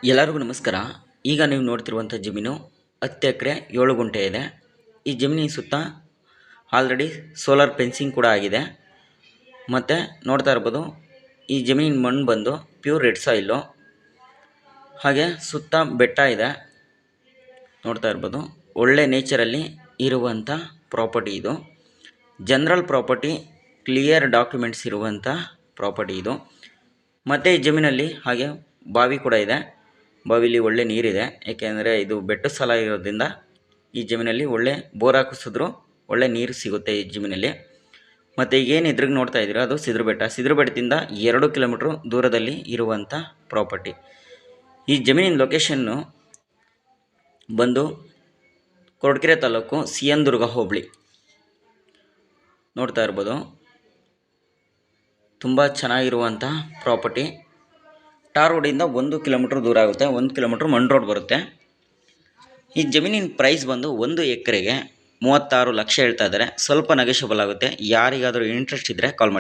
ಎಲ್ಲರಿಗೂ ನಮಸ್ಕಾರ. ಈಗ ನೀವು ನೋಡ್ತಿರುವಂಥ ಜಮೀನು 10 ಎಕರೆ 7 ಗುಂಟೆ ಇದೆ. ಈ ಜಮೀನಿನ ಸುತ್ತ ಆಲ್ರೆಡಿ ಸೋಲಾರ್ ಫೆನ್ಸಿಂಗ್ ಕೂಡ ಆಗಿದೆ. ಮತ್ತು ನೋಡ್ತಾ ಇರ್ಬೋದು, ಈ ಜಮೀನಿನ ಮಣ್ಣು ಬಂದು ಪ್ಯೂರ್ ರೆಡ್ ಸಾಯಿಲು. ಹಾಗೆ ಸುತ್ತ ಬೆಟ್ಟ ಇದೆ. ನೋಡ್ತಾ ಇರ್ಬೋದು, ಒಳ್ಳೆ ನೇಚರಲ್ಲಿ ಇರುವಂಥ ಪ್ರಾಪರ್ಟಿ ಇದು. ಜನರಲ್ ಪ್ರಾಪರ್ಟಿ, ಕ್ಲಿಯರ್ ಡಾಕ್ಯುಮೆಂಟ್ಸ್ ಇರುವಂಥ ಪ್ರಾಪರ್ಟಿ ಇದು. ಮತ್ತು ಈ ಜಮೀನಲ್ಲಿ ಹಾಗೆ ಬಾವಿ ಕೂಡ ಇದೆ. ಬಾವಿಲಿ ಒಳ್ಳೆ ನೀರಿದೆ, ಏಕೆಂದರೆ ಇದು ಬೆಟ್ಟದ ಸ್ಥಳ ಇರೋದ್ರಿಂದ ಈ ಜಮೀನಲ್ಲಿ ಒಳ್ಳೆ ಬೋರ್ ಹಾಕಿಸಿದ್ರು ಒಳ್ಳೆ ನೀರು ಸಿಗುತ್ತೆ ಈ ಜಮೀನಲ್ಲಿ. ಮತ್ತು ಈಗೇನು ಎದುರಿಗೆ ನೋಡ್ತಾ ಇದ್ದೀರಾ, ಅದು ಸಿದ್ರ ಬೆಟ್ಟ. ಸಿದ್ರ ಬೆಟ್ಟದಿಂದ 2 ಕಿಲೋಮೀಟ್ರ್ ದೂರದಲ್ಲಿ ಇರುವಂಥ ಪ್ರಾಪರ್ಟಿ. ಈ ಜಮೀನಿನ ಲೊಕೇಶನ್ನು ಬಂದು ಕೊರಟಗೆರೆ ತಾಲೂಕು ಸಿಎನ್ ಹೋಬಳಿ. ನೋಡ್ತಾ ಇರ್ಬೋದು, ತುಂಬ ಚೆನ್ನಾಗಿರುವಂಥ ಪ್ರಾಪರ್ಟಿ. ಟಾರ್ ರೋಡಿಂದ 1 ಕಿಲೋಮೀಟ್ರ್ ದೂರ ಆಗುತ್ತೆ. 1 ಕಿಲೋಮೀಟ್ರ್ ಮಣ್ ರೋಡ್ ಬರುತ್ತೆ. ಈ ಜಮೀನಿನ ಪ್ರೈಸ್ ಬಂದು 1 ಎಕರೆಗೆ 36 ಲಕ್ಷ ಹೇಳ್ತಾ ಇದ್ದಾರೆ. ಸ್ವಲ್ಪ ನೆಗೋಷಿಯಬಲ್ ಆಗುತ್ತೆ. ಯಾರಿಗಾದರೂ ಇಂಟ್ರೆಸ್ಟ್ ಇದ್ದರೆ ಕಾಲ್ ಮಾಡಿ.